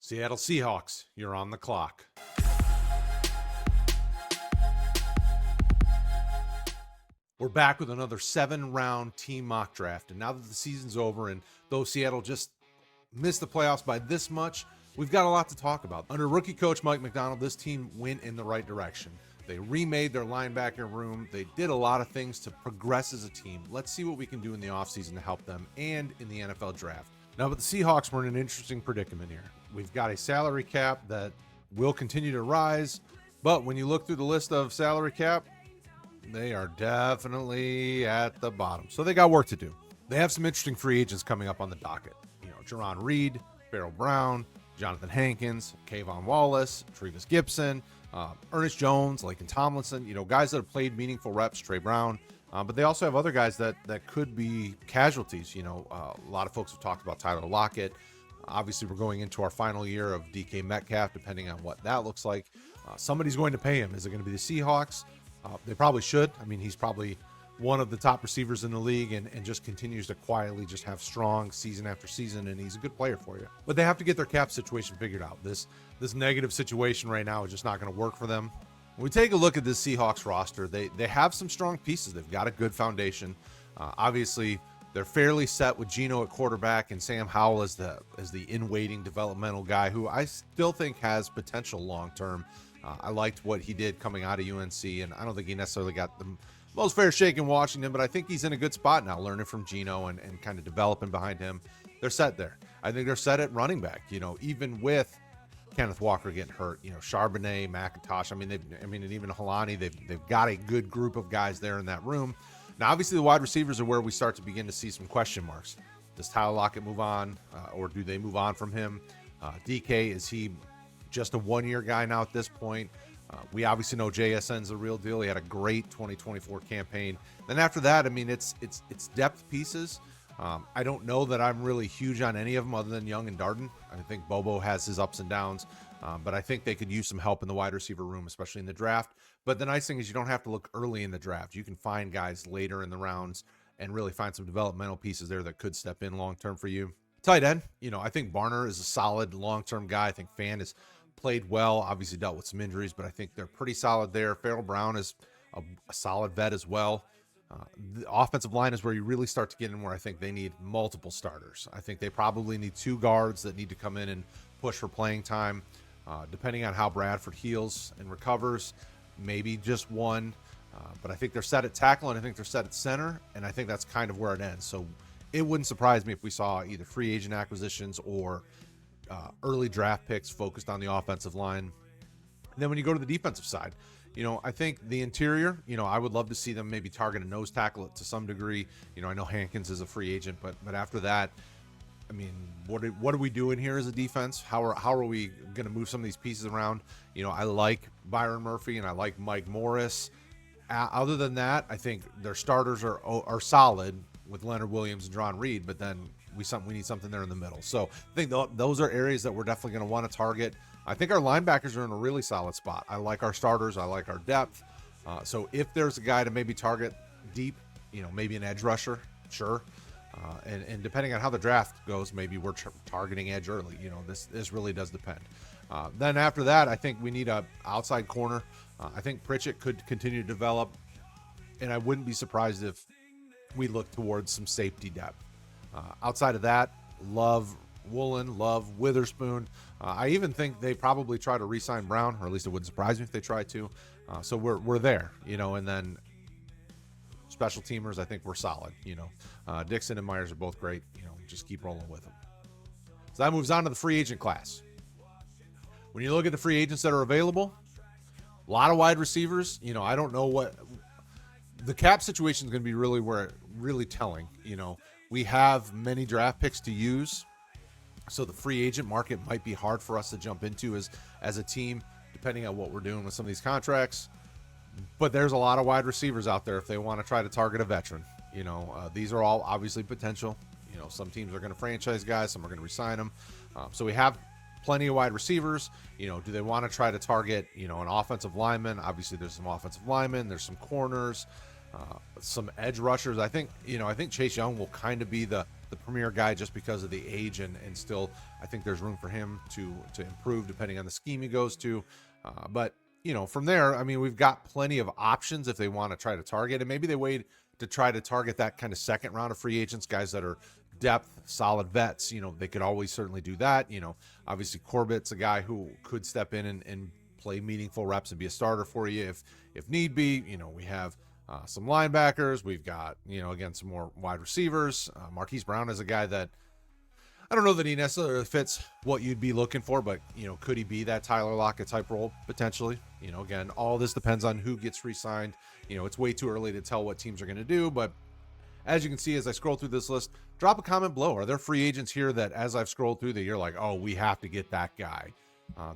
Seattle Seahawks, you're on the clock. We're back with another 7-round team mock draft. And now that the season's over, and though Seattle just missed the playoffs by this much, we've got a lot to talk about. Under rookie coach Mike Macdonald, this team went in the right direction. They remade their linebacker room. They did a lot of things to progress as a team. Let's see what we can do in the offseason to help them and in the NFL draft. Now, but the Seahawks were in an interesting predicament here. We've got a salary cap that will continue to rise, but when you look through the list of salary cap, they are definitely at the bottom. So they got work to do. They have some interesting free agents coming up on the docket. Jerron Reed, Farrell Brown, Jonathan Hankins, Kayvon Wallace, Trevis Gibson, Ernest Jones, Laken Tomlinson, guys that have played meaningful reps, Trey Brown. But they also have other guys that could be casualties. A lot of folks have talked about Tyler Lockett. Obviously, we're going into our final year of DK Metcalf, depending on what that looks like. Somebody's going to pay him. Is it going to be the Seahawks? They probably should. I mean, he's probably one of the top receivers in the league and just continues to quietly just have strong season after season, and he's a good player for you. But they have to get their cap situation figured out. This negative situation right now is just not going to work for them. When we take a look at this Seahawks roster, they have some strong pieces. They've got a good foundation. Obviously, they're fairly set with Geno at quarterback and Sam Howell as the in-waiting developmental guy who I still think has potential long-term. I liked what he did coming out of UNC, and I don't think he necessarily got the most fair shake in Washington, but I think he's in a good spot now, learning from Geno and kind of developing behind him. They're set there. I think they're set at running back, even with Kenneth Walker getting hurt, Charbonnet, McIntosh. And even Halani, they've got a good group of guys there in that room. Now, obviously, the wide receivers are where we start to begin to see some question marks. Does Tyler Lockett move on, or do they move on from him? DK, is he just a one-year guy now at this point? We obviously know JSN's the real deal. He had a great 2024 campaign. Then after that, it's depth pieces. I don't know that I'm really huge on any of them other than Young and Darden. I think Bobo has his ups and downs, but I think they could use some help in the wide receiver room, especially in the draft. But the nice thing is you don't have to look early in the draft. You can find guys later in the rounds and really find some developmental pieces there that could step in long-term for you. Tight end, I think Barner is a solid long-term guy. I think Fan has played well, obviously dealt with some injuries, but I think they're pretty solid there. Farrell Brown is a solid vet as well. The offensive line is where you really start to get in where I think they need multiple starters. I think they probably need 2 guards that need to come in and push for playing time. Depending on how Bradford heals and recovers, maybe just 1. But I think they're set at tackle, and I think they're set at center, and I think that's kind of where it ends. So it wouldn't surprise me if we saw either free agent acquisitions or early draft picks focused on the offensive line. And then when you go to the defensive side, I think the interior, I would love to see them maybe target a nose tackle to some degree. I know Hankins is a free agent, but after that, what are we doing here as a defense? How are we going to move some of these pieces around? I like Byron Murphy and I like Mike Morris. Other than that, I think their starters are solid with Leonard Williams and Jerron Reed, but then we need something there in the middle. So I think those are areas that we're definitely going to want to target. I think our linebackers are in a really solid spot. I like our starters. I like our depth. So if there's a guy to maybe target deep, maybe an edge rusher, sure. And depending on how the draft goes, maybe we're targeting edge early. This really does depend. Then after that, I think we need a outside corner. I think Pritchett could continue to develop, and I wouldn't be surprised if we look towards some safety depth. Outside of that, love Woolen, love Witherspoon. I even think they probably try to re-sign Brown, or at least it wouldn't surprise me if they tried to. So we're there, and then special teamers, I think we're solid. Dixon and Myers are both great. Just keep rolling with them. So that moves on to the free agent class. When you look at the free agents that are available, a lot of wide receivers. I don't know what the cap situation is going to be really telling. We have many draft picks to use, so the free agent market might be hard for us to jump into as a team, depending on what we're doing with some of these contracts. But there's a lot of wide receivers out there if they want to try to target a veteran. These are all obviously potential. Some teams are going to franchise guys, some are going to re-sign them. So we have plenty of wide receivers. Do they want to try to target, an offensive lineman? Obviously, there's some offensive linemen. There's some corners. Some edge rushers. I think Chase Young will kind of be the the premier guy just because of the age, and still I think there's room for him to improve depending on the scheme he goes to. But from there, I mean, we've got plenty of options if they want to try to target, and maybe they wait to try to target that kind of second round of free agents, guys that are depth, solid vets. They could always certainly do that. Obviously Corbett's a guy who could step in and play meaningful reps and be a starter for you if need be. We have some linebackers. We've got, again, some more wide receivers. Marquise Brown is a guy that I don't know that he necessarily fits what you'd be looking for, but, could he be that Tyler Lockett type role potentially? Again, all this depends on who gets re-signed. It's way too early to tell what teams are going to do, but as you can see, as I scroll through this list, drop a comment below. Are there free agents here that as I've scrolled through that you're like, oh, we have to get that guy?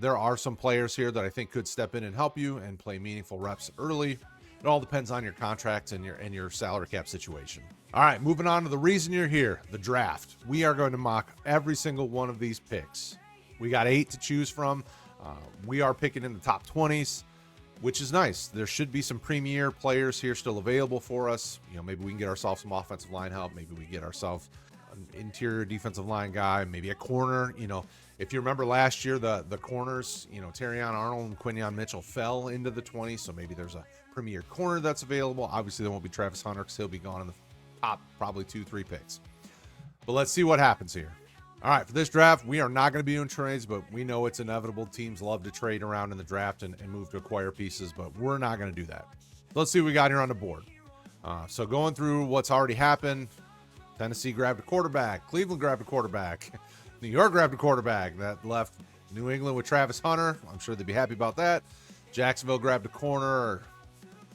There are some players here that I think could step in and help you and play meaningful reps early. It all depends on your contract and your salary cap situation. All right, moving on to the reason you're here, the draft. We are going to mock every single one of these picks. We got 8 to choose from. We are picking in the top 20s, which is nice. There should be some premier players here still available for us. Maybe we can get ourselves some offensive line help. Maybe we get ourselves an interior defensive line guy, maybe a corner. If you remember last year, the corners, Terrion Arnold and Quinion Mitchell fell into the 20s, so maybe there's a premier corner that's available. Obviously, there won't be Travis Hunter because he'll be gone in the top probably 2-3 picks. But let's see what happens here. All right, for this draft, we are not going to be doing trades, but we know it's inevitable. Teams love to trade around in the draft and move to acquire pieces, but we're not going to do that. Let's see what we got here on the board. So going through what's already happened, Tennessee grabbed a quarterback. Cleveland grabbed a quarterback. New York grabbed a quarterback. That left New England with Travis Hunter. I'm sure they'd be happy about that. Jacksonville grabbed a corner.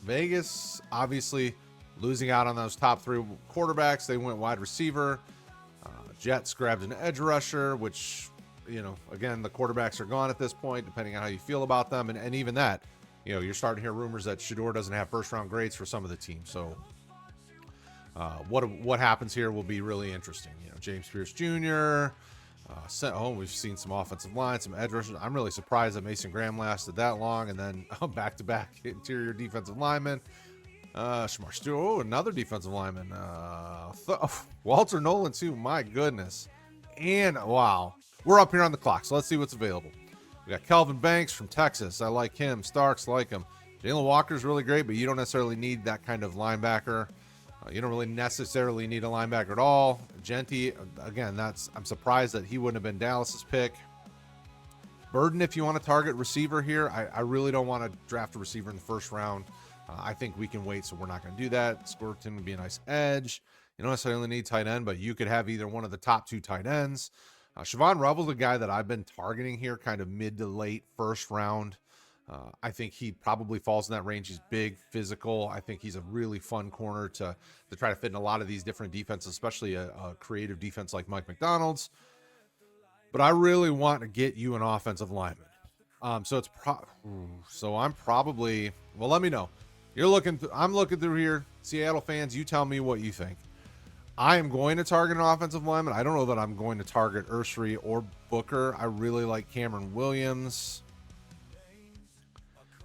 Vegas, obviously, losing out on those top 3 quarterbacks. They went wide receiver. Jets grabbed an edge rusher, which, again, the quarterbacks are gone at this point, depending on how you feel about them. And even that, you're starting to hear rumors that Shedeur doesn't have first-round grades for some of the teams. So what happens here will be really interesting. James Pierce Jr., we've seen some offensive line, some edge rushers. I'm really surprised that Mason Graham lasted that long, and then back-to-back interior defensive linemen. Shamar Stewart, another defensive lineman. Walter Nolan too. My goodness. And wow, we're up here on the clock, so let's see what's available. We got Kelvin Banks from Texas. I like him. Starks like him. Jalen Walker's really great, but you don't necessarily need that kind of linebacker. You don't really necessarily need a linebacker at all. Genty, again, I'm surprised that he wouldn't have been Dallas's pick. Burden, if you want to target receiver here, I really don't want to draft a receiver in the first round. I think we can wait, so we're not going to do that. Squirton would be a nice edge. You don't necessarily need tight end, but you could have either one of the top 2 tight ends. Siobhan Rebel's a guy that I've been targeting here, kind of mid to late first round. I think he probably falls in that range. He's big, physical. I think he's a really fun corner to try to fit in a lot of these different defenses, especially a creative defense like Mike McDonald's. But I really want to get you an offensive lineman. So I'm probably, well, let me know. I'm looking through here. Seattle fans, you tell me what you think. I am going to target an offensive lineman. I don't know that I'm going to target Ursary or Booker. I really like Cameron Williams.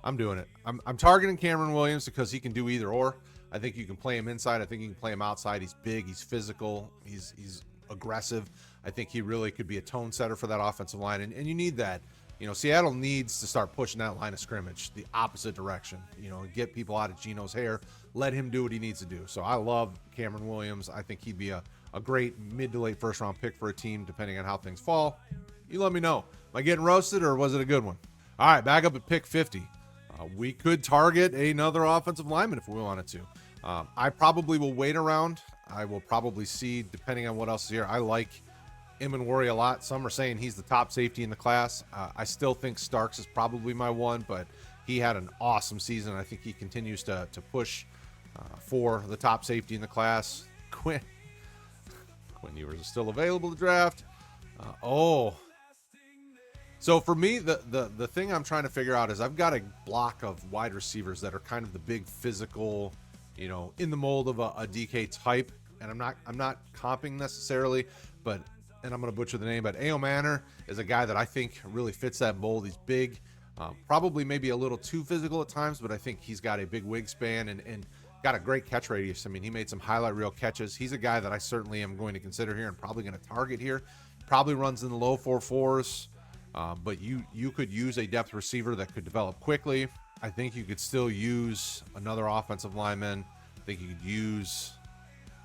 I'm doing it. I'm targeting Cameron Williams because he can do either or. I think you can play him inside. I think you can play him outside. He's big. He's physical. He's aggressive. I think he really could be a tone setter for that offensive line. And you need that. Seattle needs to start pushing that line of scrimmage the opposite direction, and get people out of Geno's hair. Let him do what he needs to do. So I love Cameron Williams. I think he'd be a great mid to late first round pick for a team, depending on how things fall. You let me know. Am I getting roasted or was it a good one? All right, back up at pick 50. We could target another offensive lineman if we wanted to. I probably will wait around. I will probably see, depending on what else is here. I like Imanwari a lot. Some are saying he's the top safety in the class. I still think Starks is probably my one, but he had an awesome season. I think he continues to push for the top safety in the class. Quinn Ewers is still available to draft. So for me, the thing I'm trying to figure out is I've got a block of wide receivers that are kind of the big physical, in the mold of a DK type. And I'm not comping necessarily, but, and I'm going to butcher the name, but Ao Manor is a guy that I think really fits that mold. He's big, probably maybe a little too physical at times, but I think he's got a big wingspan and got a great catch radius. I mean, he made some highlight reel catches. He's a guy that I certainly am going to consider here and probably going to target here. Probably runs in the low 4.4s, but you could use a depth receiver that could develop quickly. I think you could still use another offensive lineman. I think you could use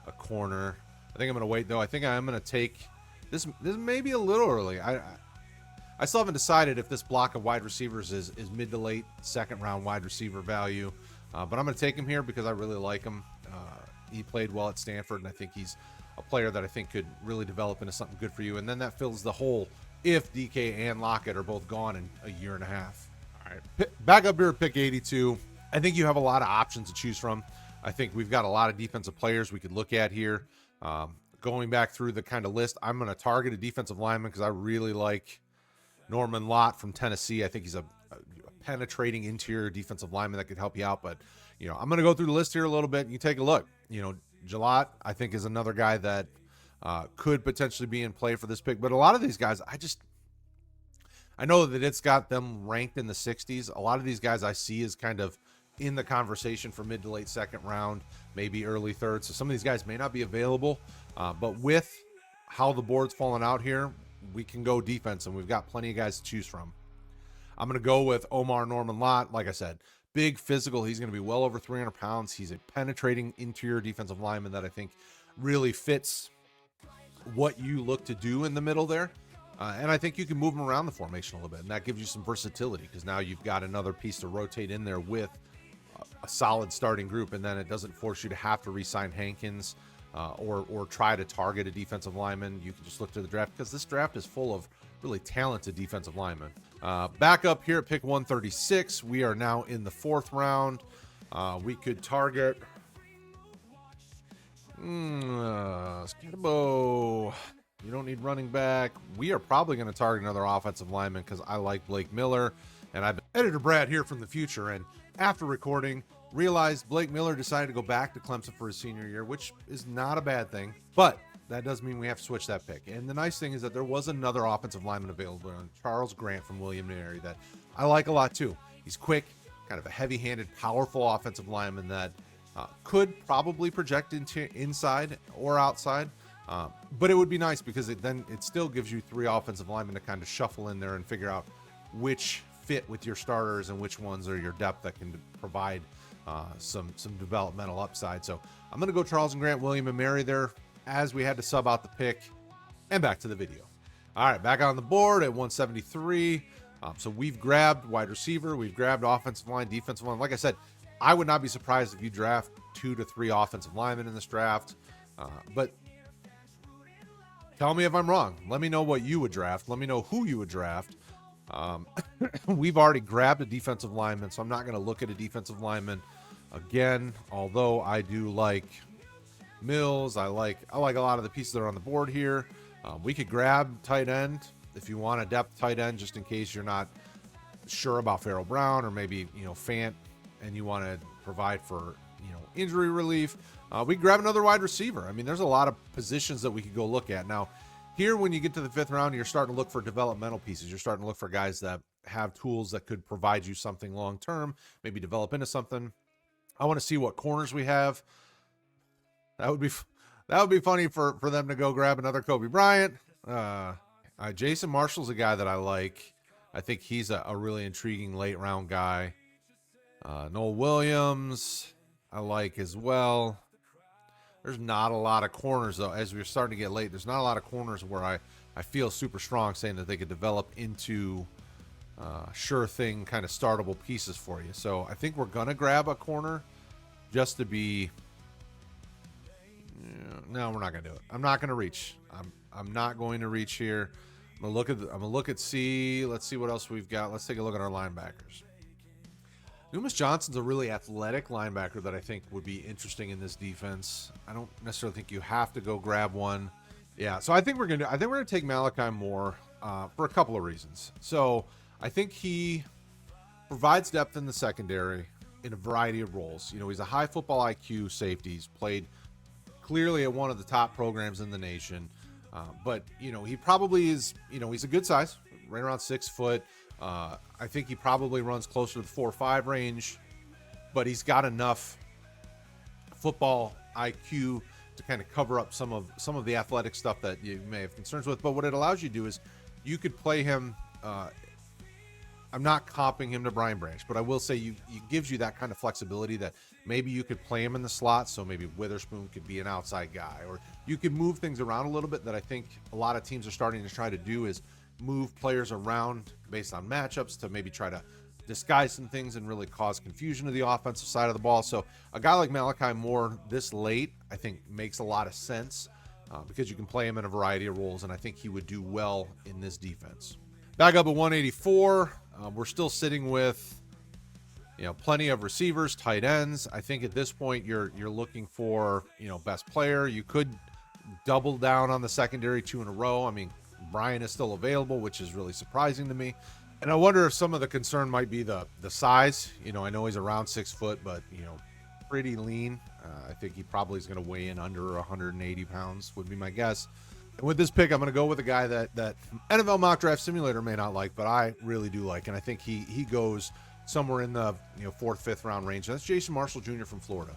a corner. I think I'm going to wait, though. I think I'm going to take this. This may be a little early. I still haven't decided if this block of wide receivers is mid to late second round wide receiver value, but I'm going to take him here because I really like him. He played well at Stanford, and I think he's a player that I think could really develop into something good for you. And then that fills the hole if DK and Lockett are both gone in a year and a half. All right, back up here at pick 82. I think you have a lot of options to choose from. I think we've got a lot of defensive players we could look at here. Going back through the kind of list, I'm going to target a defensive lineman because I really like Norman Lott from Tennessee. I think he's a penetrating interior defensive lineman that could help you out. But, I'm going to go through the list here a little bit. You take a look. Jalot, I think, is another guy that could potentially be in play for this pick. But a lot of these guys, I know that it's got them ranked in the 60s. A lot of these guys I see is kind of in the conversation for mid to late second round, maybe early third. So some of these guys may not be available, but with how the board's falling out here, we can go defense, and we've got plenty of guys to choose from. I'm going to go with Omar Norman Lott. Like I said, big physical. He's going to be well over 300 pounds. He's a penetrating interior defensive lineman that I think really fits what you look to do in the middle there. And I think you can move him around the formation a little bit, and that gives you some versatility because now you've got another piece to rotate in there with a solid starting group, and then it doesn't force you to have to re-sign Hankins or try to target a defensive lineman. You can just look to the draft because this draft is full of really talented defensive linemen. Back up here at pick 136, we are now in the 4th round. We could target Skidabo. You don't need running back. We are probably going to target another offensive lineman because I like Blake Miller. And I've been Editor Brad here from the future. And after recording, realized Blake Miller decided to go back to Clemson for his senior year, which is not a bad thing. But that does mean we have to switch that pick. And the nice thing is that there was another offensive lineman available on Charles Grant from William & Mary that I like a lot too. He's quick, kind of a heavy-handed, powerful offensive lineman that could probably project into inside or outside. But it would be nice because it still gives you 3 offensive linemen to kind of shuffle in there and figure out which fit with your starters and which ones are your depth that can provide some developmental upside. So I'm going to go Charles and Grant, William & Mary there as we had to sub out the pick. And back to the video. All right, back on the board at 173. So we've grabbed wide receiver, we've grabbed offensive line, defensive line. Like I said, I would not be surprised if you draft 2 to 3 offensive linemen in this draft. But tell me if I'm wrong. Let me know what you would draft. Let me know who you would draft. We've already grabbed a defensive lineman, so I'm not going to look at a defensive lineman again, although I do like Mills. I like a lot of the pieces that are on the board here. We could grab tight end if you want a depth tight end, just in case you're not sure about Farrell Brown or maybe, Fant, and you want to provide for, injury relief. We grab another wide receiver. I mean, there's a lot of positions that we could go look at. Now, here, when you get to the 5th round, you're starting to look for developmental pieces. You're starting to look for guys that have tools that could provide you something long-term, maybe develop into something. I want to see what corners we have. That would be funny for them to go grab another Kobe Bryant. Jason Marshall's a guy that I like. I think he's a really intriguing late-round guy. Noel Williams, I like as well. There's not a lot of corners, though, as we're starting to get late. There's not a lot of corners where I feel super strong saying that they could develop into sure thing kind of startable pieces for you. So I think we're going to grab a corner just to be... No, we're not going to do it. I'm not going to reach. I'm not going to reach here. I'm going to look at C. Let's see what else we've got. Let's take a look at our linebackers. Loomis Johnson's a really athletic linebacker that I think would be interesting in this defense. I don't necessarily think you have to go grab one. Yeah, so I think we're gonna take Malachi Moore for a couple of reasons. So I think he provides depth in the secondary in a variety of roles. He's a high football IQ safety. He's played clearly at one of the top programs in the nation. But he probably is. He's a good size, right around 6 foot. I think he probably runs closer to the 4.5 range, but he's got enough football IQ to kind of cover up some of the athletic stuff that you may have concerns with. But what it allows you to do is you could play him. I'm not comping him to Brian Branch, but I will say it gives you that kind of flexibility that maybe you could play him in the slot. So maybe Witherspoon could be an outside guy, or you could move things around a little bit. That I think a lot of teams are starting to try to do is move players around based on matchups to maybe try to disguise some things and really cause confusion to the offensive side of the ball. So a guy like Malachi Moore this late, I think makes a lot of sense because you can play him in a variety of roles, and I think he would do well in this defense. Back up at 184, we're still sitting with plenty of receivers, tight ends. I think at this point you're looking for best player. You could double down on the secondary 2 in a row. I mean, Brian is still available, which is really surprising to me. And I wonder if some of the concern might be the size. I know he's around 6 foot, but pretty lean. I think he probably is going to weigh in under 180 pounds would be my guess. And with this pick, I'm going to go with a guy that NFL Mock Draft Simulator may not like, but I really do like. And I think he goes somewhere in the 4th, 5th round range. That's Jason Marshall Jr. from Florida.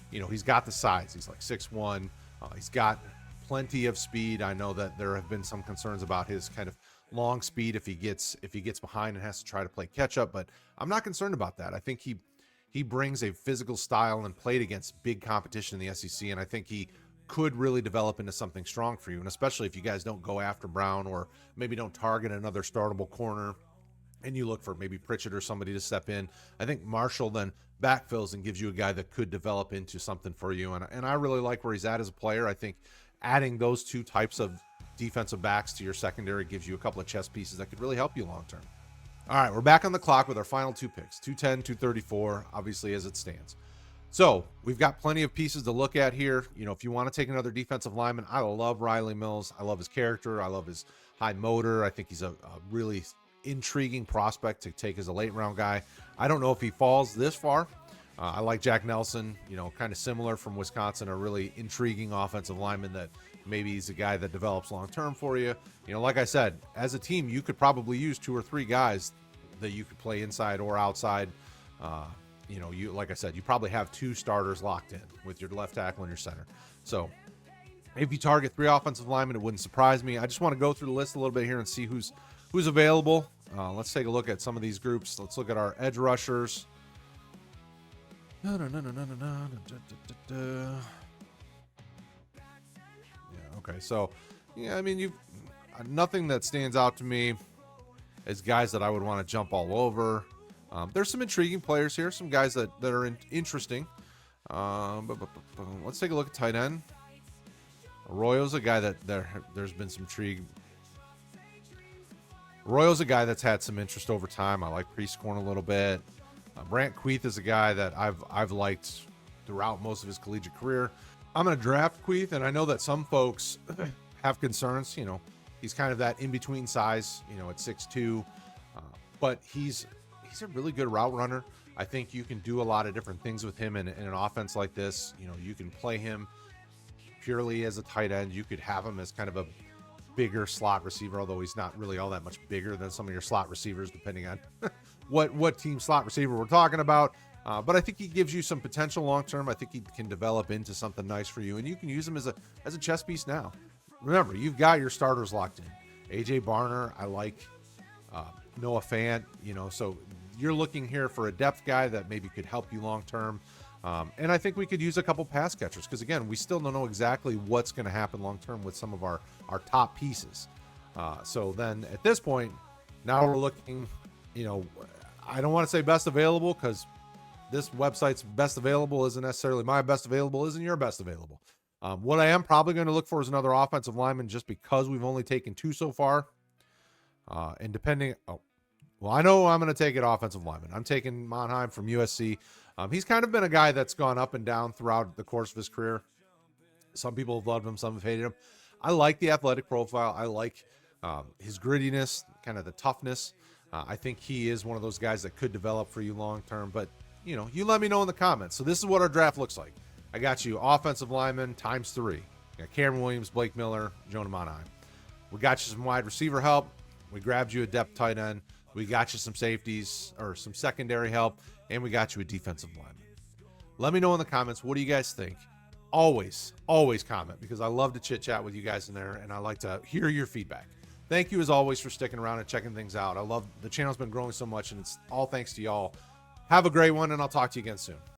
He's got the size. He's like 6'1". He's got plenty of speed. I know that there have been some concerns about his kind of long speed if he gets behind and has to try to play catch up, but I'm not concerned about that. I think he brings a physical style and played against big competition in the SEC, and I think he could really develop into something strong for you. And especially if you guys don't go after Brown or maybe don't target another startable corner and you look for maybe Pritchett or somebody to step in, I think Marshall then backfills and gives you a guy that could develop into something for you. And I really like where he's at as a player. I think adding those two types of defensive backs to your secondary gives you a couple of chess pieces that could really help you long term. All right, we're back on the clock with our final 2 picks, 210, 234, obviously as it stands. So we've got plenty of pieces to look at here. If you want to take another defensive lineman, I love Riley Mills. I love his character. I love his high motor. I think he's a really intriguing prospect to take as a late round guy. I don't know if he falls this far. I like Jack Nelson, kind of similar from Wisconsin, a really intriguing offensive lineman that maybe he's a guy that develops long-term for you. Like I said, as a team, you could probably use 2 or 3 guys that you could play inside or outside. Like I said, you probably have 2 starters locked in with your left tackle and your center. So if you target 3 offensive linemen, it wouldn't surprise me. I just want to go through the list a little bit here and see who's available. Let's take a look at some of these groups. Let's look at our edge rushers. Okay, so you've nothing that stands out to me as guys that I would want to jump all over. There's some intriguing players here, some guys that are interesting. Let's take a look at tight end. Arroyo's a guy that there's been some intrigue. Arroyo's a guy that's had some interest over time. I like Priestcorn a little bit. Brant Queeth is a guy that I've liked throughout most of his collegiate career. I'm going to draft Queeth, and I know that some folks have concerns. He's kind of that in-between size, at 6'2", but he's a really good route runner. I think you can do a lot of different things with him in an offense like this. You can play him purely as a tight end. You could have him as kind of a bigger slot receiver, although he's not really all that much bigger than some of your slot receivers, depending on what team slot receiver we're talking about. But I think he gives you some potential long-term. I think he can develop into something nice for you, and you can use him as a chess piece now. Remember, you've got your starters locked in. AJ Barner, I like. Noah Fant, so you're looking here for a depth guy that maybe could help you long-term. And I think we could use a couple pass catchers because, again, we still don't know exactly what's going to happen long-term with some of our top pieces. So then at this point, now we're looking, I don't want to say best available because this website's best available isn't necessarily my best available, isn't your best available. What I am probably going to look for is another offensive lineman just because we've only taken 2 so far. And depending, I know I'm going to take an offensive lineman. I'm taking Monheim from USC. He's kind of been a guy that's gone up and down throughout the course of his career. Some people have loved him, some have hated him. I like the athletic profile. I like his grittiness, kind of the toughness. I think he is one of those guys that could develop for you long term. But, you let me know in the comments. So this is what our draft looks like. I got you offensive lineman times 3. I got Cameron Williams, Blake Miller, Jonah Monheim. We got you some wide receiver help. We grabbed you a depth tight end. We got you some safeties or some secondary help, and we got you a defensive lineman. Let me know in the comments. What do you guys think? Always comment, because I love to chit chat with you guys in there, and I like to hear your feedback. Thank you as always for sticking around and checking things out. I love the channel's been growing so much, and it's all thanks to y'all. Have a great one, and I'll talk to you again soon.